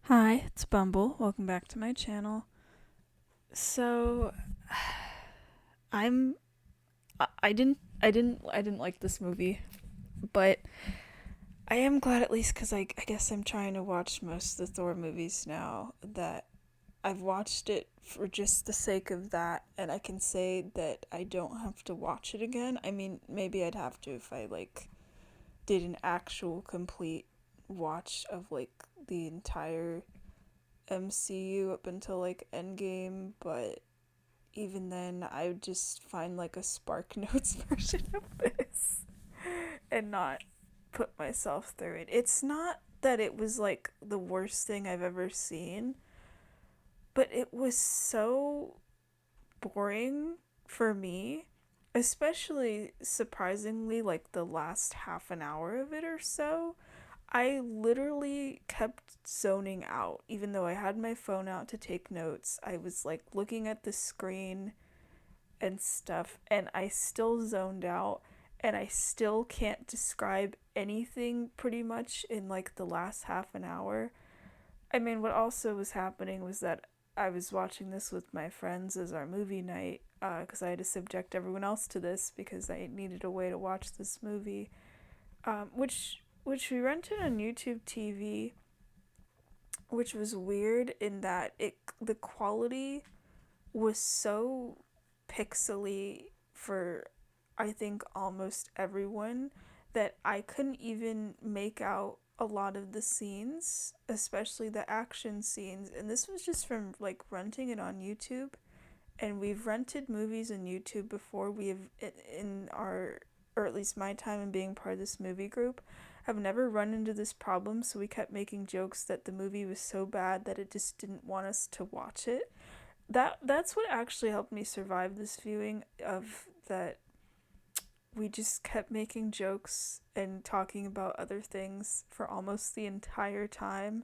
Hi, it's Bumble. Welcome back to my channel. So, I'm I didn't like this movie, but I am glad at least cuz I guess I'm trying to watch most of the Thor movies now that I've watched it for just the sake of that, and I can say that I don't have to watch it again. I mean, maybe I'd have to if I did an actual complete watch of the entire MCU up until Endgame, but even then, I would just find a Spark Notes version of this and not put myself through it. It's not that it was the worst thing I've ever seen, but it was so boring for me, especially surprisingly, the last half an hour of it or so. I literally kept zoning out, even though I had my phone out to take notes. I was looking at the screen and stuff, and I still zoned out, and I still can't describe anything pretty much in the last half an hour. I mean, what also was happening was that I was watching this with my friends as our movie night because I had to subject everyone else to this because I needed a way to watch this movie, which we rented on YouTube TV, which was weird in that the quality was so pixely for I think almost everyone that I couldn't even make out a lot of the scenes, especially the action scenes. And this was just from renting it on YouTube. And we've rented movies on YouTube before. We have in our, or at least my time in being part of this movie group, have never run into this problem. So we kept making jokes that the movie was so bad that it just didn't want us to watch it. That's what actually helped me survive this viewing of that. We just kept making jokes and talking about other things for almost the entire time,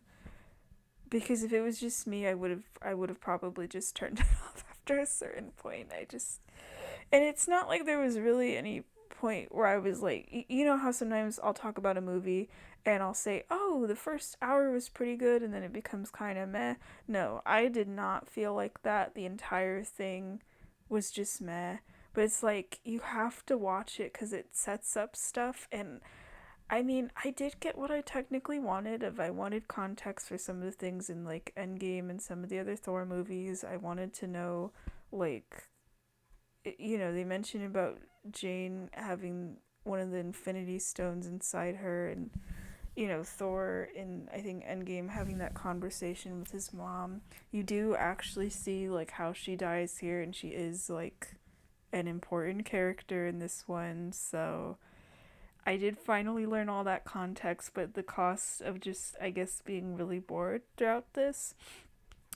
because if it was just me, I would have probably just turned it off after a certain point. And it's not like there was really any point where I was you know how sometimes I'll talk about a movie and I'll say, "Oh, the first hour was pretty good," and then it becomes kind of meh. No, I did not feel like that. The entire thing was just meh. But it's you have to watch it because it sets up stuff. And I mean, I did get what I technically wanted. If I wanted context for some of the things in Endgame and some of the other Thor movies, I wanted to know like they mentioned about Jane having one of the Infinity Stones inside her, and Thor in I think Endgame having that conversation with his mom. You do actually see how she dies here, and she is an important character in this one. So I did finally learn all that context, but the cost of just I guess being really bored throughout this.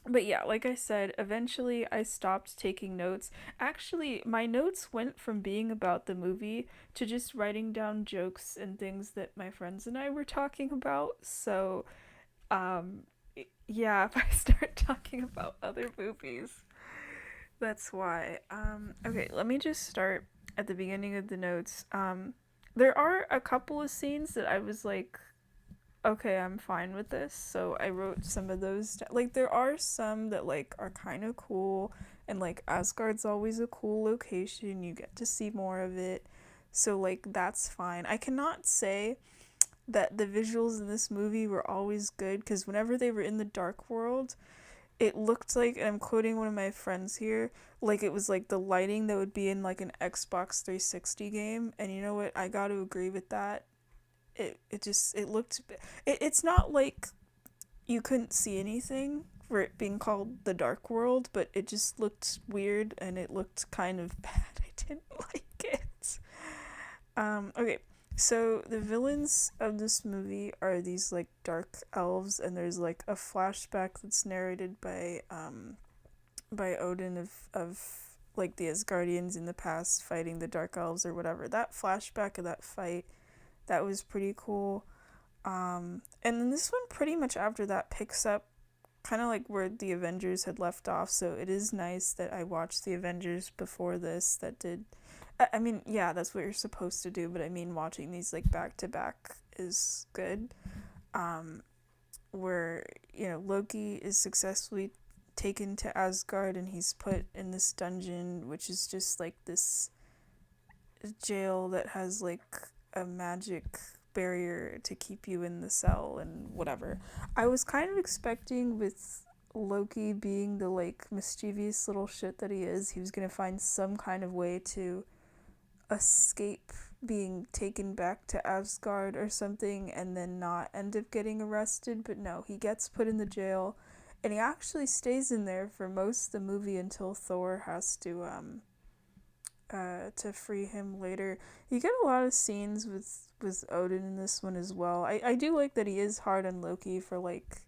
But yeah, like I said, eventually I stopped taking notes. Actually, my notes went from being about the movie to just writing down jokes and things that my friends and I were talking about. So, um, yeah, if I start talking about other movies, that's why. Okay, let me just start at the beginning of the notes. There are a couple of scenes that I was okay, I'm fine with this. So I wrote some of those. There are some that are kind of cool, and Asgard's always a cool location. You get to see more of it, so that's fine. I cannot say that the visuals in this movie were always good because whenever they were in the dark world, it looked like, and I'm quoting one of my friends here, it was the lighting that would be in an Xbox 360 game. And you know what? I got to agree with that. It just it looked it's not like you couldn't see anything for it being called the dark world, but it just looked weird and it looked kind of bad. I didn't like it. Okay, so the villains of this movie are these dark elves, and there's a flashback that's narrated by Odin of the Asgardians in the past fighting the dark elves or whatever. That flashback of that fight, that was pretty cool. And then this one pretty much after that picks up kind of where the Avengers had left off. So it is nice that I watched the Avengers before this. That did, I mean, yeah, that's what you're supposed to do. But I mean, watching these back to back is good. Um, where, Loki is successfully taken to Asgard and he's put in this dungeon, which is just like this jail that has like a magic barrier to keep you in the cell and whatever. I was kind of expecting with Loki being the like mischievous little shit that he was gonna find some kind of way to escape being taken back to Asgard or something and then not end up getting arrested, but no, he gets put in the jail and he actually stays in there for most of the movie until Thor has to free him later. You get a lot of scenes with Odin in this one as well. I do like that he is hard on Loki for like,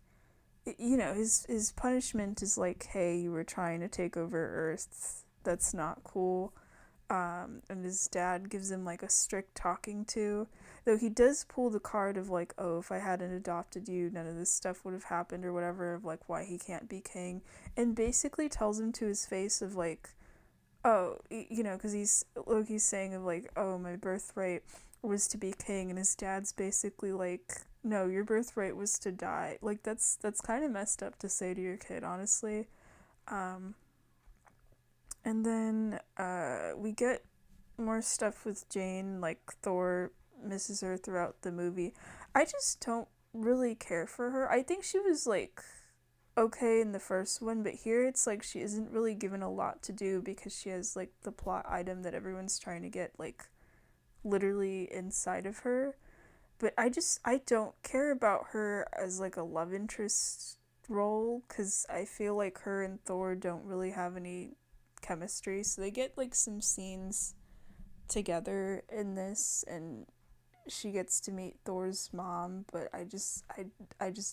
his punishment is like, hey, you were trying to take over Earth. That's not cool. And his dad gives him like a strict talking to. Though he does pull the card of like, oh, if I hadn't adopted you, none of this stuff would have happened or whatever, of like why he can't be king, and basically tells him to his face of like, oh, because Loki's saying of like, oh, my birthright was to be king, and his dad's basically like, no, your birthright was to die. Like that's kind of messed up to say to your kid, honestly. Um, and then we get more stuff with Jane, like Thor misses her throughout the movie. I just don't really care for her. I think she was like okay in the first one, but here it's like she isn't really given a lot to do because she has like the plot item that everyone's trying to get like literally inside of her. But I don't care about her as like a love interest role because I feel like her and Thor don't really have any chemistry. So they get like some scenes together in this, and she gets to meet Thor's mom, but I just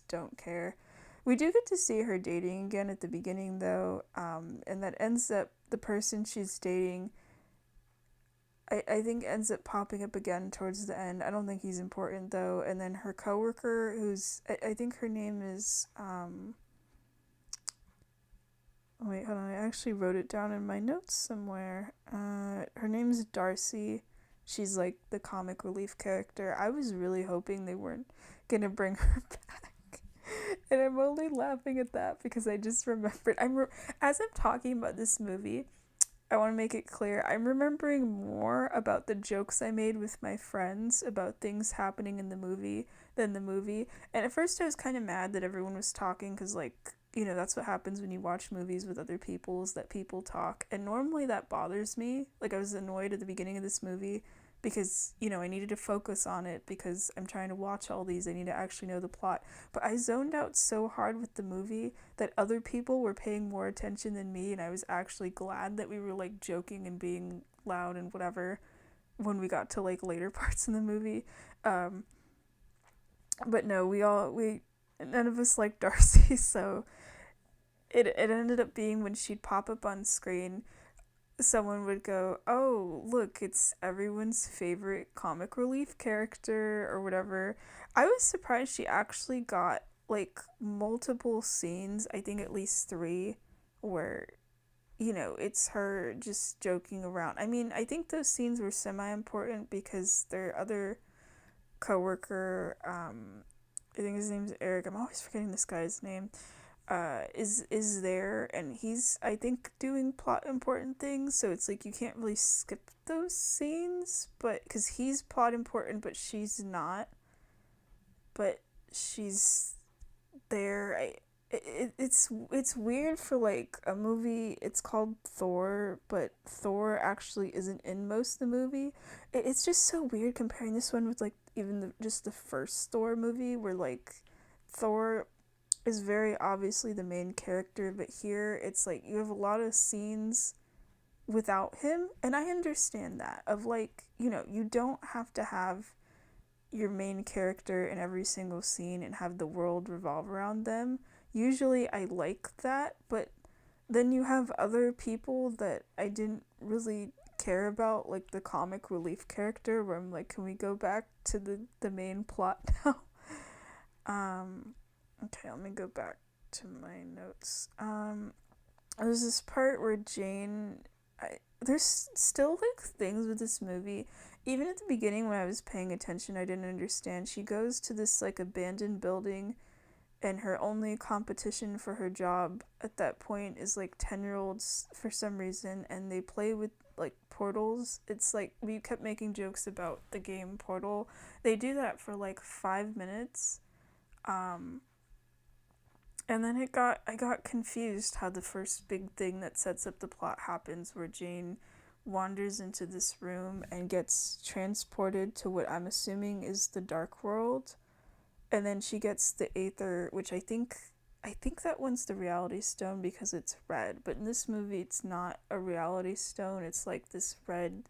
don't care. We do get to see her dating again at the beginning though, and that ends up the person she's dating. I think ends up popping up again towards the end. I don't think he's important though. And then her coworker, who's I think her name is wait, hold on. I actually wrote it down in my notes somewhere. Her name's Darcy. She's like the comic relief character. I was really hoping they weren't gonna bring her back, and I'm only laughing at that because I just remembered. As I'm talking about this movie, I want to make it clear I'm remembering more about the jokes I made with my friends about things happening in the movie than the movie. And at first I was kind of mad that everyone was talking because, like, that's what happens when you watch movies with other people is that people talk. And normally that bothers me. Like, I was annoyed at the beginning of this movie because, I needed to focus on it because I'm trying to watch all these. I need to actually know the plot. But I zoned out so hard with the movie that other people were paying more attention than me, and I was actually glad that we were like joking and being loud and whatever when we got to like later parts in the movie. Um, but no, we none of us liked Darcy, so it ended up being when she'd pop up on screen, someone would go, "Oh, look, it's everyone's favorite comic relief character," or whatever. I was surprised she actually got like multiple scenes, I think at least 3, where it's her just joking around. I mean, I think those scenes were semi important because their other coworker, I think his name's Eric. I'm always forgetting this guy's name. Is there, and he's, I think, doing plot important things, so it's like you can't really skip those scenes, but because he's plot important but she's not, but she's there. It's weird for like a movie. It's called Thor, but Thor actually isn't in most of the movie. It's just so weird comparing this one with like even just the first Thor movie, where like Thor is very obviously the main character, but here it's like you have a lot of scenes without him, and I understand that of like, you don't have to have your main character in every single scene and have the world revolve around them. Usually I like that, but then you have other people that I didn't really care about, like the comic relief character, where I'm like, can we go back to the main plot now? Okay, let me go back to my notes. There's this part where Jane, there's still like things with this movie. Even at the beginning when I was paying attention, I didn't understand. She goes to this like abandoned building and her only competition for her job at that point is like 10-year-olds for some reason, and they play with like portals. It's like we kept making jokes about the game Portal. They do that for like 5 minutes. Um, and then I got confused how the first big thing that sets up the plot happens, where Jane wanders into this room and gets transported to what I'm assuming is the dark world, and then she gets the Aether, which I think that one's the Reality Stone because it's red. But in this movie, it's not a Reality Stone. It's like this red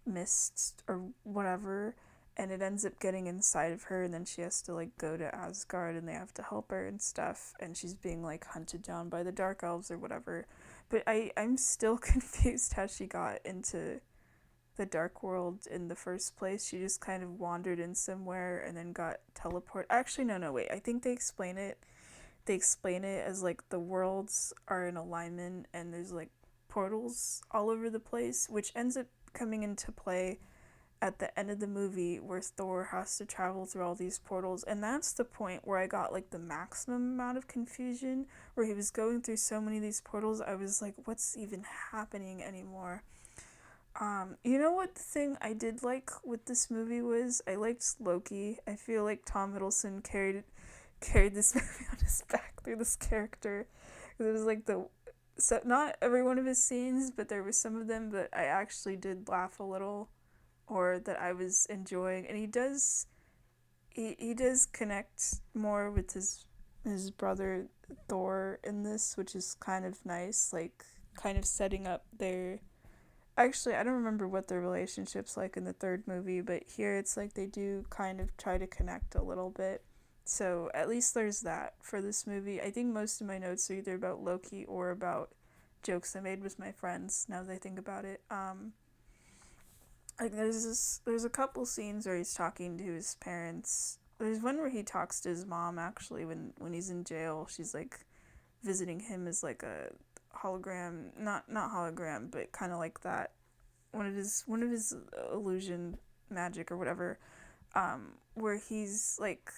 mist or whatever, and it ends up getting inside of her, and then she has to like go to Asgard, and they have to help her and stuff, and she's being like hunted down by the Dark Elves or whatever. But I'm still confused how she got into the dark world in the first place. She just kind of wandered in somewhere and then got teleported. Actually, no, wait. I think they explain it. They explain it as like the worlds are in alignment and there's like portals all over the place, which ends up coming into play at the end of the movie where Thor has to travel through all these portals. And that's the point where I got like the maximum amount of confusion, where he was going through so many of these portals. I was like, what's even happening anymore? You know what the thing I did like with this movie was? I liked Loki. I feel like Tom Hiddleston carried this movie on his back through this character. It was like the so not every one of his scenes, but there were some of them that I actually did laugh a little, or that I was enjoying. And he does connect more with his brother Thor in this, which is kind of nice, like kind of setting up their. Actually, I don't remember what their relationship's like in the third movie, but here it's like they do kind of try to connect a little bit. So at least there's that for this movie. I think most of my notes are either about Loki or about jokes I made with my friends. Now that I think about it, like there's a couple scenes where he's talking to his parents. There's one where he talks to his mom actually when he's in jail. She's like visiting him as like a hologram, not hologram, but kind of like that. One of his illusion magic or whatever, where he's like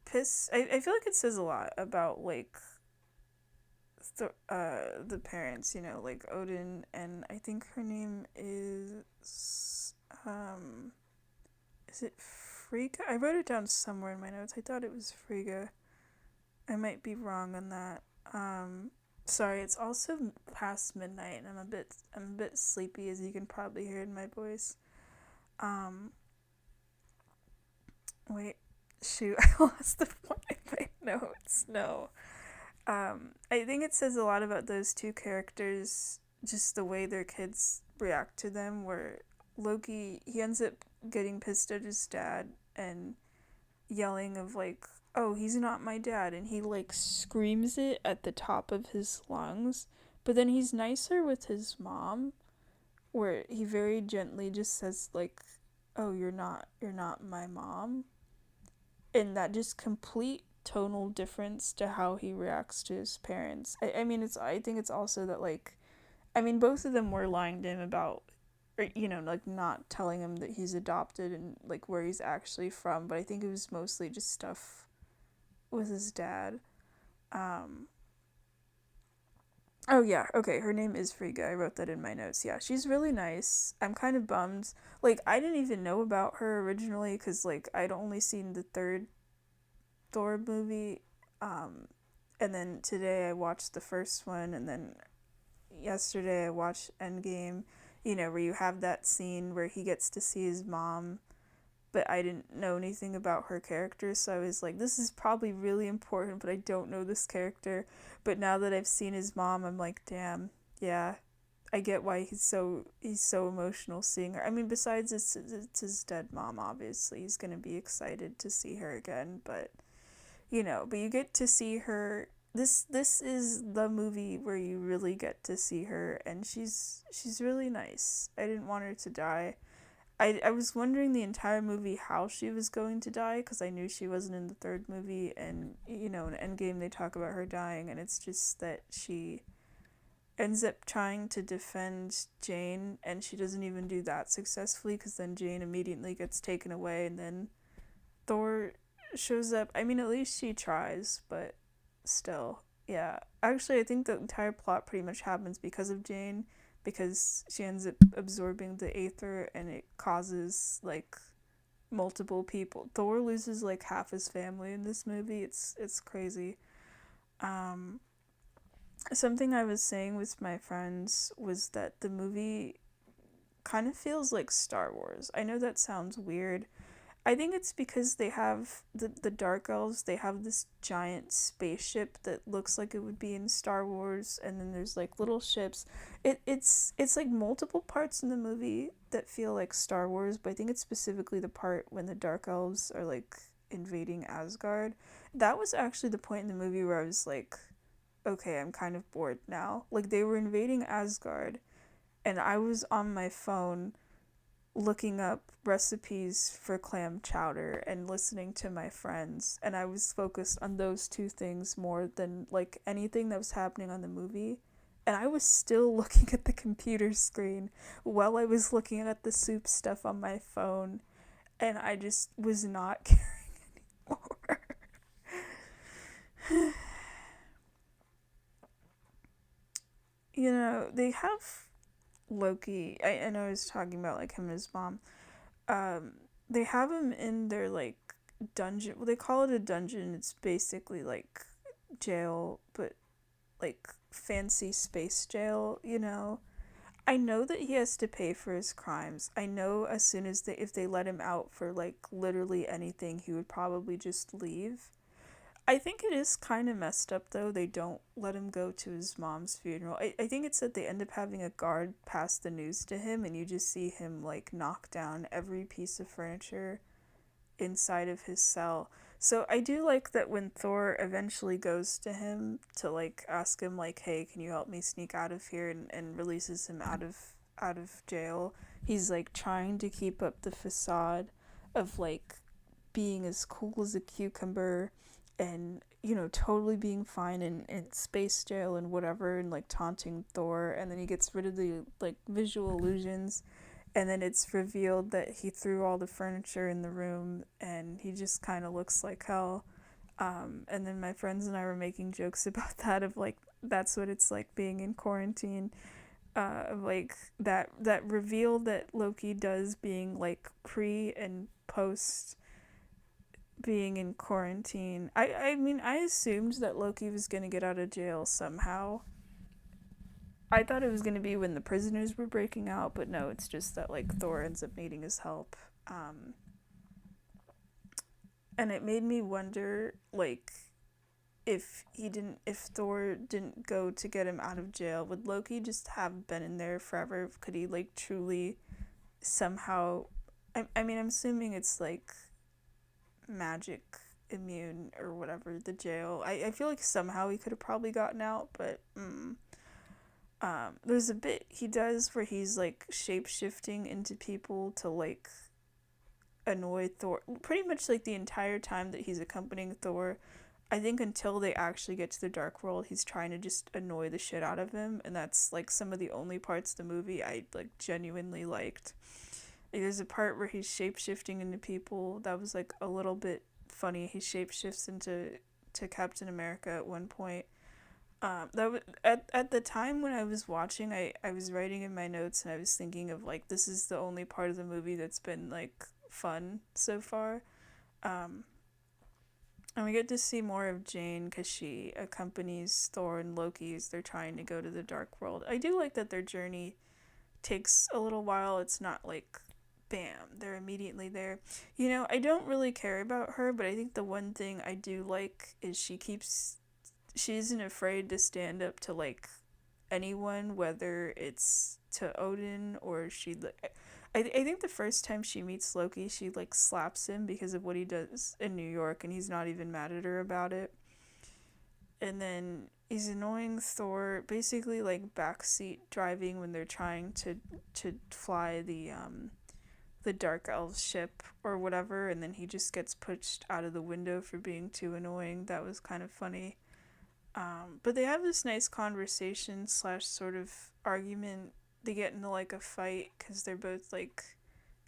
pissed. I feel like it says a lot about like the parents, like Odin, and I think her name is it Frigga? I wrote it down somewhere in my notes. I thought it was Frigga. I might be wrong on that. Sorry, it's also past midnight and I'm a bit sleepy, as you can probably hear in my voice. Um Wait, shoot, I lost the point in my notes. No. I think it says a lot about those two characters, just the way their kids react to them, where Loki, he ends up getting pissed at his dad and yelling of like, "Oh, he's not my dad," and he like screams it at the top of his lungs. But then he's nicer with his mom, where he very gently just says like, "Oh, you're not my mom." And that just complete tonal difference to how he reacts to his parents. I mean, I think it's also that like, I mean, both of them were lying to him about, or, like not telling him that he's adopted and like where he's actually from. But I think it was mostly just stuff with his dad. Um, oh yeah, okay. Her name is Frigga. I wrote that in my notes. Yeah, she's really nice. I'm kind of bummed. Like I didn't even know about her originally because like I'd only seen the third Thor movie. Um, and then today I watched the first one, and then yesterday I watched Endgame. Where you have that scene where he gets to see his mom, but I didn't know anything about her character, so I was like, this is probably really important, but I don't know this character. But now that I've seen his mom, I'm like, damn, yeah, I get why he's so emotional seeing her. I mean, besides it's his dead mom, obviously he's gonna be excited to see her again, but you get to see her. This is the movie where you really get to see her, and she's really nice. I didn't want her to die. I was wondering the entire movie how she was going to die, because I knew she wasn't in the third movie, and in Endgame they talk about her dying, and it's just that she ends up trying to defend Jane, and she doesn't even do that successfully, because then Jane immediately gets taken away, and then Thor shows up. I mean, at least she tries, but still, yeah. Actually, I think the entire plot pretty much happens because of Jane, because she ends up absorbing the aether and it causes like multiple people. Thor loses like half his family in this movie. It's crazy. Um, Something I was saying with my friends was that the movie kind of feels like Star Wars. I know that sounds weird. I think it's because they have the Dark Elves, they have this giant spaceship that looks like it would be in Star Wars, and then there's like little ships. It's like multiple parts in the movie that feel like Star Wars, but I think it's specifically the part when the Dark Elves are like invading Asgard. That was actually the point in the movie where I was like, okay, I'm kind of bored now. Like they were invading Asgard, and I was on my phone looking up recipes for clam chowder and listening to my friends, and I was focused on those two things more than like anything that was happening on the movie. And I was still looking at the computer screen while I was looking at the soup stuff on my phone, and I just was not caring more. They have Loki. I know I was talking about like him and his mom. um they have him in their like dungeon. Well, they call it a dungeon. It's basically like jail, but like fancy space jail. I know that he has to pay for his crimes. I know as soon as they if they let him out for like literally anything, he would probably just leave. I think it is kind of messed up though. They don't let him go to his mom's funeral. I think it's that they end up having a guard pass the news to him, and you just see him like knock down every piece of furniture inside of his cell. So I do like that when Thor eventually goes to him to like ask him like, "Hey, can you help me sneak out of here?" and releases him out of jail. He's like trying to keep up the facade of like being as cool as a cucumber, and totally being fine in space jail and whatever, and like taunting Thor, and then he gets rid of the like visual illusions, and then it's revealed that he threw all the furniture in the room and he just kind of looks like hell. And then my friends and I were making jokes about that, of like that's what it's like being in quarantine. Like that reveal that Loki does, being like pre and post being in quarantine. I mean, I assumed that Loki was going to get out of jail somehow. I thought it was going to be when the prisoners were breaking out, but no, it's just that like Thor ends up needing his help. And it made me wonder like if Thor didn't go to get him out of jail, would Loki just have been in there forever? Could he like truly somehow I mean, I'm assuming it's like magic immune or whatever, the jail. I feel like somehow he could have probably gotten out, but there's a bit he does where he's like shape shifting into people to like annoy Thor pretty much like the entire time that he's accompanying Thor. I think until they actually get to the Dark World, he's trying to just annoy the shit out of him, and that's like some of the only parts of the movie I like genuinely liked. There's a part where he's shape shifting into people that was like a little bit funny. He shape shifts into to Captain America at one point. That was, at the time when I was watching, I was writing in my notes and I was thinking of like this is the only part of the movie that's been like fun so far. Um, and we get to see more of Jane because she accompanies Thor and Loki as they're trying to go to the Dark World. I do like that their journey takes a little while. It's not like bam, they're immediately there. I don't really care about her, but I think the one thing I do like is she isn't afraid to stand up to like anyone, whether it's to Odin or I think the first time she meets Loki, she like slaps him because of what he does in New York, and he's not even mad at her about it. And then he's annoying Thor, basically like backseat driving when they're trying to fly the Dark Elf ship or whatever, and then he just gets pushed out of the window for being too annoying. That was kind of funny. But they have this nice conversation slash sort of argument. They get into like a fight because they're both like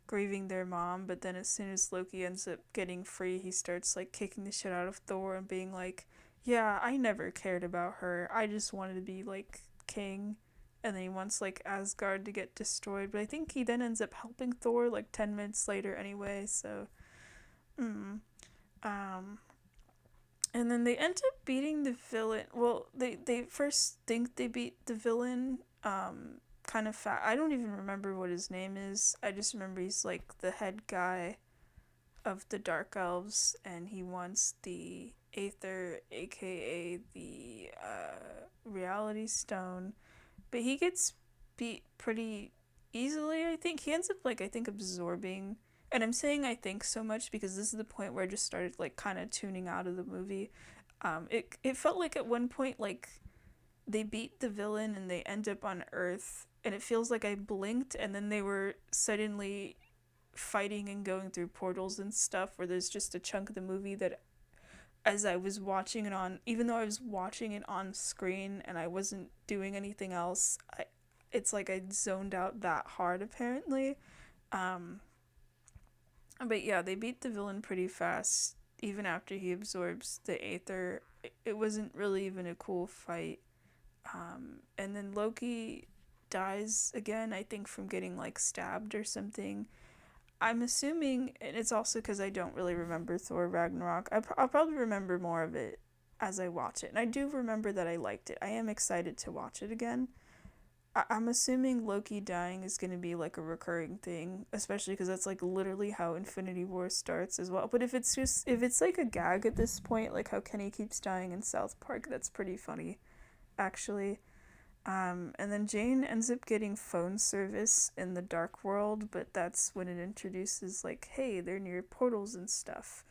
grieving their mom, but then as soon as Loki ends up getting free, he starts like kicking the shit out of Thor and being like, "Yeah, I never cared about her. I just wanted to be like king." And then he wants like Asgard to get destroyed, but I think he then ends up helping Thor like 10 minutes later anyway, so mm. um and then they end up beating the villain. Well, they first think they beat the villain kind of fat. I don't even remember what his name is. I just remember he's like the head guy of the Dark Elves, and he wants the Aether, aka the Reality Stone. But he gets beat pretty easily, I think. He ends up, like, I think absorbing. And I'm saying I think so much because this is the point where I just started, like, kind of tuning out of the movie. It felt like at one point, like, they beat the villain and they end up on Earth, and it feels like I blinked and then they were suddenly fighting and going through portals and stuff, where there's just a chunk of the movie that as I was watching it on, even though I was watching it on screen and I wasn't doing anything else, it's like I zoned out that hard apparently. Um, but yeah, they beat the villain pretty fast, even after he absorbs the Aether. It wasn't really even a cool fight. And then Loki dies again, I think, from getting like stabbed or something. I'm assuming, and it's also because I don't really remember Thor Ragnarok. I'll probably remember more of it as I watch it. And I do remember that I liked it. I am excited to watch it again. I'm assuming Loki dying is going to be like a recurring thing, especially because that's like literally how Infinity War starts as well. But if it's like a gag at this point, like how Kenny keeps dying in South Park, that's pretty funny, actually. And then Jane ends up getting phone service in the dark world, but that's when it introduces, like, hey, they're near portals and stuff.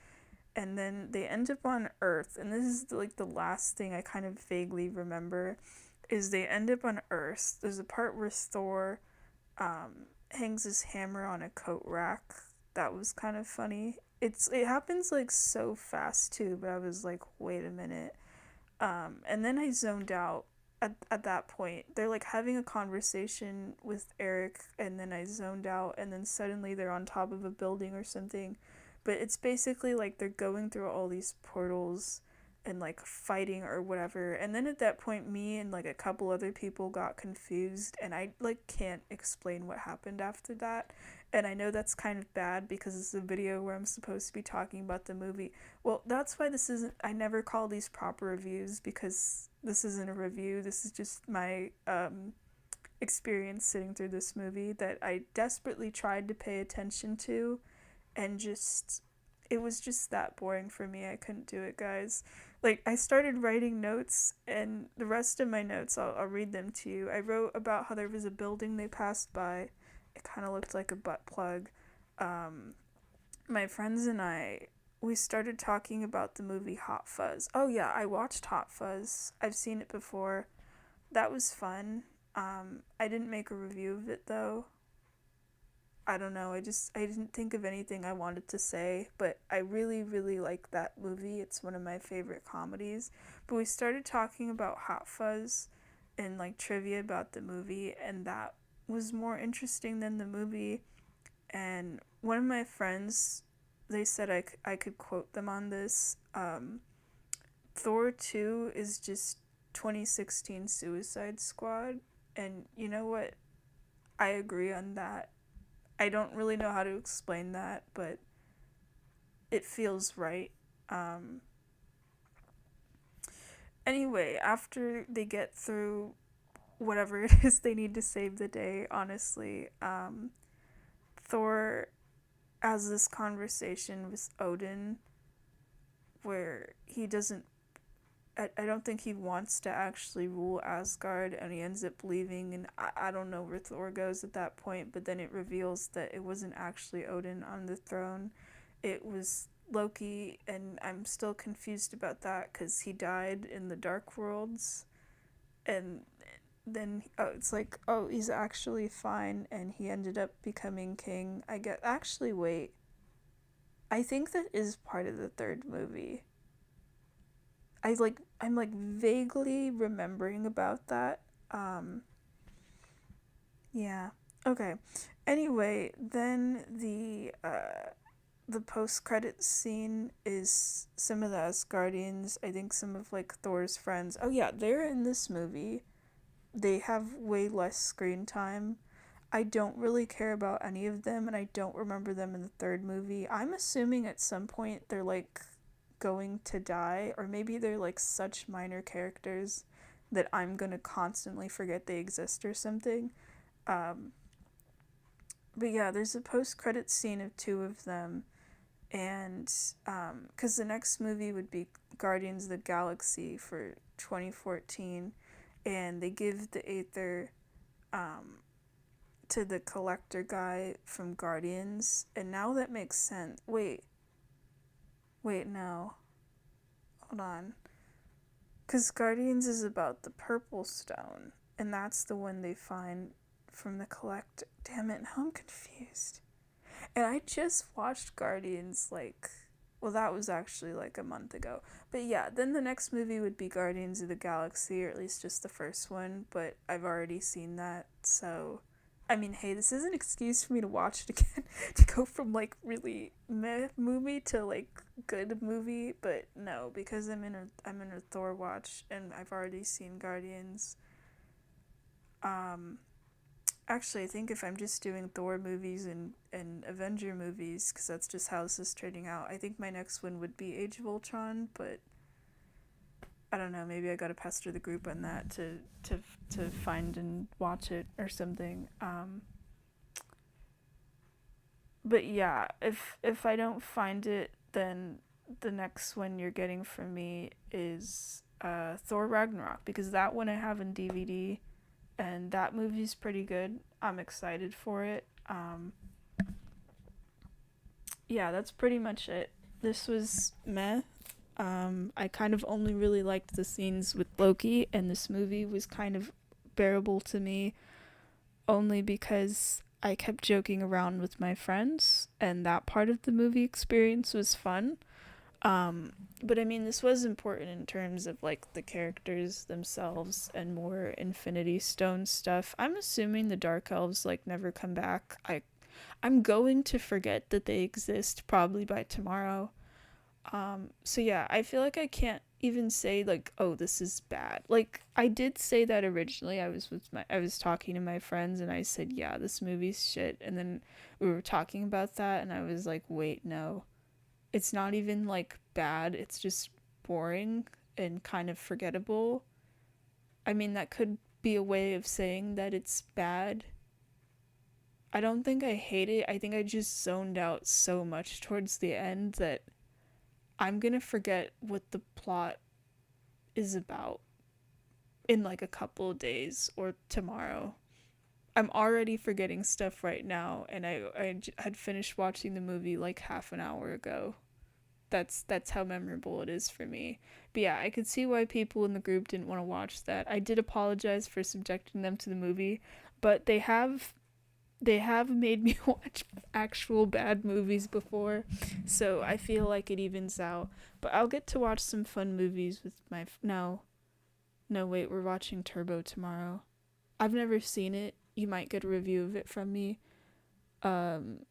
And then they end up on Earth, and this is like the last thing I kind of vaguely remember, is they end up on Earth. There's a part where Thor hangs his hammer on a coat rack. That was kind of funny. It happens like so fast too, but I was like, wait a minute. And then I zoned out at that point. They're like having a conversation with Eric, and then I zoned out, and then suddenly they're on top of a building or something. But it's basically like they're going through all these portals and like fighting or whatever. And then at that point, me and like a couple other people got confused, and I like can't explain what happened after that. And I know that's kind of bad because it's a video where I'm supposed to be talking about the movie. Well, that's why this isn't. I never call these proper reviews because this isn't a review. This is just my experience sitting through this movie that I desperately tried to pay attention to, and just it was just that boring for me. I couldn't do it, guys. Like, I started writing notes, and the rest of my notes, I'll read them to you. I wrote about how there was a building they passed by. It kind of looked like a butt plug. Um, my friends and I, we started talking about the movie Hot Fuzz. Oh yeah, I watched Hot Fuzz. I've seen it before. That was fun. I didn't make a review of it though. I don't know. I didn't think of anything I wanted to say, but I really really like that movie. It's one of my favorite comedies. But we started talking about Hot Fuzz and like trivia about the movie, and that was more interesting than the movie. And one of my friends, they said I could quote them on this. Thor 2 is just 2016 Suicide Squad. And you know what? I agree on that. I don't really know how to explain that, but it feels right. Um, anyway, after they get through whatever it is they need to save the day, honestly, Thor has this conversation with Odin where he doesn't. I don't think he wants to actually rule Asgard, and he ends up leaving. And I don't know where Thor goes at that point, but then it reveals that it wasn't actually Odin on the throne, it was Loki, and I'm still confused about that because he died in the Dark Worlds, and then it's like, oh, he's actually fine, and he ended up becoming king. I get actually wait, I think that is part of the third movie. I'm like vaguely remembering about that. Um yeah. Okay. Anyway, then the post credits scene is some of the Asgardians. I think some of like Thor's friends. Oh yeah, they're in this movie. They have way less screen time. I don't really care about any of them, and I don't remember them in the third movie. I'm assuming at some point they're like going to die, or maybe they're like such minor characters that I'm gonna constantly forget they exist or something. Um, but yeah, there's a post credit scene of two of them, and because the next movie would be Guardians of the Galaxy for 2014, and they give the Aether um, to the collector guy from Guardians, and now that makes sense. Wait, no, hold on, because Guardians is about the Purple Stone, and that's the one they find from the collector. Damn it, now I'm confused. And I just watched Guardians like, well, that was actually like a month ago. But yeah, then the next movie would be Guardians of the Galaxy, or at least just the first one, but I've already seen that, so I mean, hey, this is an excuse for me to watch it again to go from like really meh movie to like good movie, but no, because I'm in a Thor watch and I've already seen Guardians. Um Actually, I think if I'm just doing Thor movies and Avenger movies, because that's just how this is turning out, I think my next one would be Age of Ultron, but I don't know, maybe I gotta pester the group on that to, to find and watch it or something. But yeah, if I don't find it, then the next one you're getting from me is Thor Ragnarok, because that one I have in DVD, and that movie's pretty good. I'm excited for it. Yeah, that's pretty much it. This was meh. I kind of only really liked the scenes with Loki, and this movie was kind of bearable to me only because I kept joking around with my friends, and that part of the movie experience was fun. But I mean, this was important in terms of like the characters themselves and more Infinity Stone stuff. I'm assuming the Dark Elves like never come back. I'm going to forget that they exist probably by tomorrow. So yeah, I feel like I can't even say like, oh, this is bad. Like I did say that originally. I was talking to my friends and I said, yeah, this movie's shit. And then we were talking about that and I was like, wait, no. It's not even like bad. It's just boring and kind of forgettable. I mean, that could be a way of saying that it's bad. I don't think I hate it. I think I just zoned out so much towards the end that I'm gonna forget what the plot is about in like a couple of days or tomorrow. I'm already forgetting stuff right now, and I had finished watching the movie like half an hour ago. That's how memorable it is for me. But yeah, I could see why people in the group didn't want to watch that. I did apologize for subjecting them to the movie, but they have made me watch actual bad movies before, so I feel like it evens out. But I'll get to watch some fun movies with my no wait, we're watching Turbo tomorrow. I've never seen it. You might get a review of it from me. Um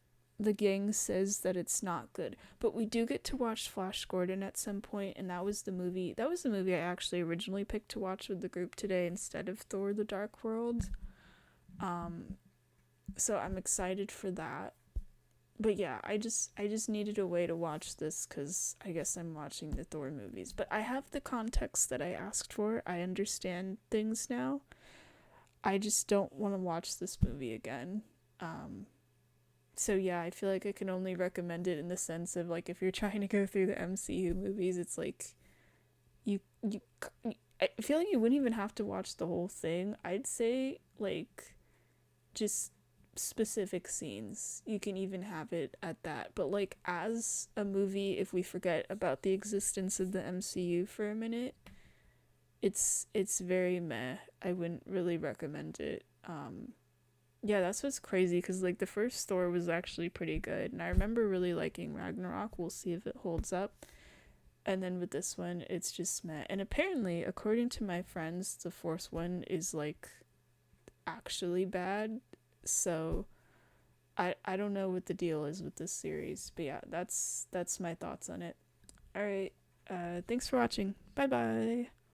the gang says that it's not good, but we do get to watch Flash Gordon at some point, and that was the movie I actually originally picked to watch with the group today instead of Thor the Dark World. Um so I'm excited for that. But yeah, I just needed a way to watch this cuz I guess I'm watching the Thor movies. But I have the context that I asked for. I understand things now. I just don't want to watch this movie again. Um so yeah, I feel like I can only recommend it in the sense of like if you're trying to go through the MCU movies, it's like you I feel like you wouldn't even have to watch the whole thing. I'd say like just specific scenes. You can even have it at that. But like as a movie, if we forget about the existence of the MCU for a minute, it's very meh. I wouldn't really recommend it. Yeah, that's what's crazy because like the first Thor was actually pretty good, and I remember really liking Ragnarok. We'll see if it holds up. And then with this one, it's just meh. And apparently, according to my friends, the fourth one is like actually bad. So I don't know what the deal is with this series, but yeah, that's my thoughts on it. All right. Thanks for watching. Bye bye.